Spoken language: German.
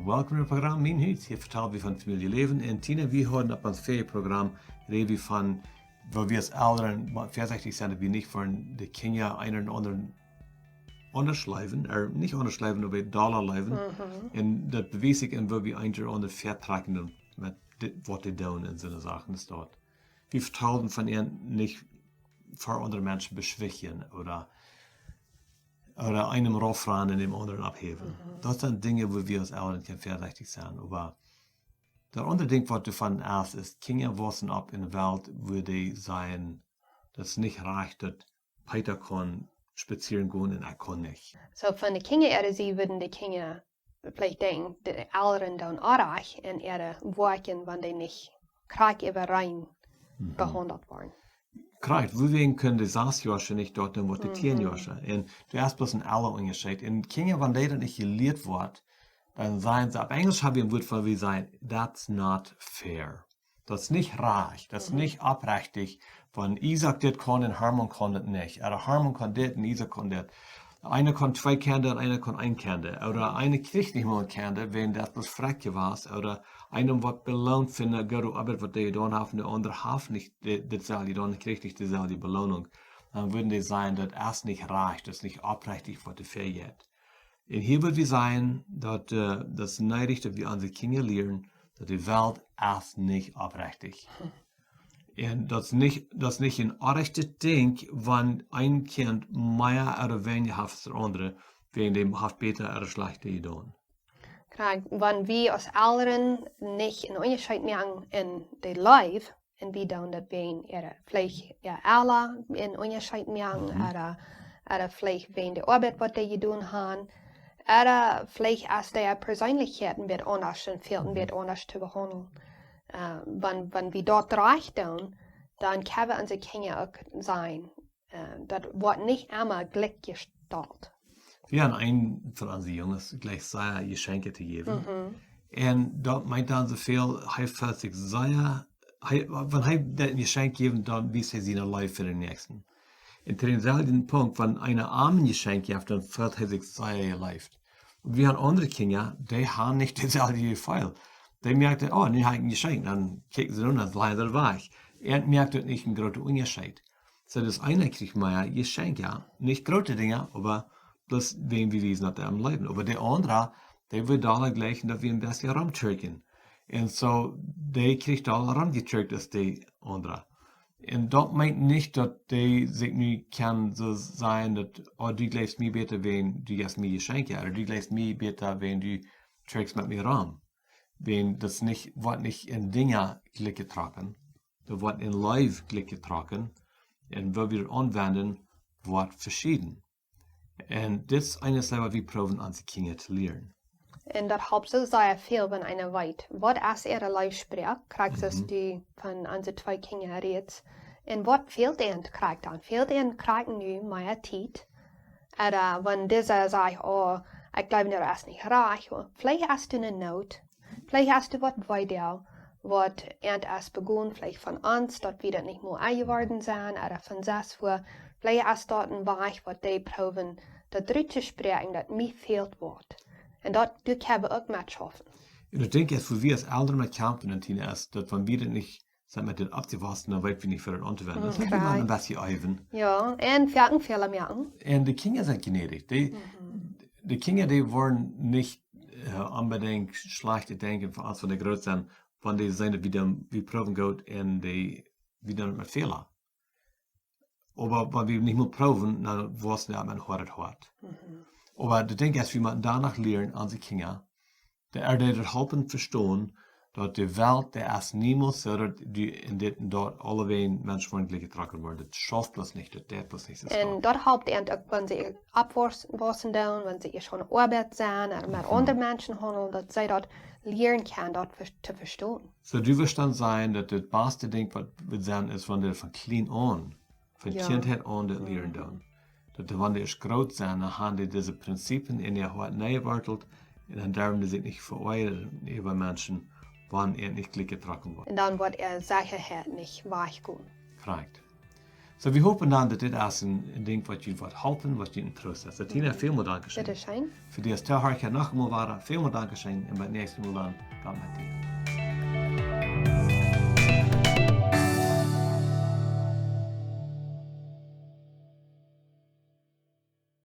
welkom in het programma Mijn Huis. Hier vertellen we van familie leven. En Tina, we horen op ons ferienprogramma reden we van, waar we als ouderen voorzichtig zijn dat we niet voor de Kjinja een en ander onderschrijven, niet onderschrijven, maar bij dollar leven. En dat bewijs ik en waar we eindelijk onder vertrekken met wat die doen en zo'n zaken staat. We vertellen van ihnen niet voor andere mensen beschwichtigen oder einem rauffahren und dem anderen abheben. Das sind Dinge, wo wir als Eltern können vorsichtig sein. Aber der andere Ding, was du von erst ist, Kinder wachsen ab in der Welt, wo die sein, das nicht reicht, dass Peter kann spazieren gehen und er kann nicht. So von de Kjinja sie würden die Kjinja vielleicht denken, de Eltern dan arg en werken, wanneer die nicht krank über rein behandelt worden. Krijgt, wegen können die 6 Jahre nicht dort, dann wird die 10 Jahre. Und du hast bloß ein alle unterschied. Und Kinder, wenn die dann nicht gelehrt wird, dann sagen sie, auf Englisch haben wir ein Wort von wie sein, that's not fair. Das ist nicht reich, das ist nicht abrechtig, wenn Isaac das kann und Hermann kann das nicht. Oder Hermann kann das und Isaac kann das. Einer kann 2 Kinder und einer kann 1 Kind. Oder einer kriegt nicht mal ein Kind, wenn das bloß Frecke war. Oder einer wird belohnt für eine gute Arbeit, was die getan haben, der andere hat nicht dasselbe, dann kriegt nicht dieselbe Belohnung. Dann würden die sagen, dass es nicht reicht, das ist nicht abrechtig, was die vergeht. Und hier wird wir sagen, dass das neidig, dass wir unsere Kinder lernen, dass die Welt ist nicht abrechtig. Und das ist nicht ein rechtes Ding, wenn ein Kind mehr oder weniger hat als der andere, wegen dem hat besser oder schlechter getan. Kijk, wenn wir als Eltern nicht einen Unterschied machen in de Life, und wir dann das wegen vielleicht alle einen Unterschied machen, oder vielleicht wegen der Arbeit, was die getan haben, oder vielleicht als der Persönlichkeiten wird anders und Fehlten wird anders zu behandeln. Wenn wir dort recht tun, dann können unsere Kinder auch sein. Das wird nicht immer Glikj gestaltet. Wir haben einen von unseren Jungs gleich sehr Geschenke zu geben. Und dort meint dann so viel, er fühlt sich sehr, wenn er das Geschenk geben, dann wisst er seine Life für den nächsten. Und zu demselben Punkt, wenn einer armen Geschenk gibt, dann fühlt er sich sehr geleift. Und wir haben andere Kinder, die haben nicht dasselbe Gefühl. Die merken, oh, nu habe ich ein Geschenk, dann kicken sie runter, dann leider weg. Er merkt dort nicht einen großen Unterschied. So, das eine kriegt mehr Geschenk, ja. Nicht große Dinge, aber bloß wen wir wissen, dass er am Leben. Aber der andere, der wird alle gleichen, dass wir ein bisschen rumtrinken. Und so, der kriegt alle rumgetrinkt als die andere. Und das meint nicht, dass die sich nicht kann so sein, dass, oh, du gleich mir besser, wenn du gibst mir Geschenke, oder du gleich mir besser, wenn du trinkst mit mir rum. Wenn das nicht, wird nicht in Dinge Glikj getragen, das wird in Live Glikj getragen, und wo wir anwenden, wird verschieden. Und das ist eines, was wir probieren, unsere Kinder zu lernen. Und das helpt so sehr viel, wenn einer weiß, was live spricht, kriegt es die von unseren 2 Kindern redet. Und was fehlt ihnen, kriegt dann? Fehlt ihnen, kriegen nu mehr Zeit. Oder wenn dieser sagt, oh, ich glaube, das ist nicht reich, vielleicht hast du eine Not, vielleicht hast du was weiter, was erst begonnen, vielleicht von uns, dass wir das nicht mehr eingeworden sind, oder von das, wo vielleicht hast du dort ein Bereich, wo die proben, das dritte sprechen, das mir fehlt wird. Und das können wir auch mitschaffen. Ich denke, wo wir als Eltern mit kämpfen, und Tina, ist, dass wenn wir das nicht, sagen wir, das abzuwaschen, dann weit wir nicht für das anzuwenden. Das ist immer ein bisschen eiven. Ja, und wir Fehler merken. Und die Kinder sind gnädig. Die Kinder, die wollen nicht unbedingt schlechte Denken von uns, von der Groß sind, wenn die sehen, wie proben geht, und die wieder mit Fehler. Aber wenn wir nicht mehr proben, dann wissen wir, man hört. Aber ich denke, dass wir danach lernen, unsere Kinder, dass das helfen verstehen, dass die Welt, der ist niemals so, dass dort alle Menschen Glikj getragen werden. Das schafft bloß nicht, das bloß nicht. Und das helpt ihnen auch, wenn sie abwaschen tun, wenn sie schon Arbeit sind, oder mit anderen Menschen handeln, dass sie das lernen können, das zu verstehen. So, du wirst dann sein, dass das beste Ding, was wir sagen, ist, wenn wir von klein an, von Kindheit an, das lernen tun. Dass wenn die groß sind, dann haben die diese Prinzipien in ihr Hort neigewortelt, und dann dürfen die sich nicht veräußern über Menschen, wenn nicht Glikj getragen wird. Und dann wird Sicherheit nicht weichgehen. Korrekt. So we hopen dan dat dit als een ding wat je wat helpen, wat je in troost is. Tina, veel meer dank Bitte schön. Voor die als te hard nog eenmaal waren, veel meer dank en bij het nächste Mal dan gaan met die.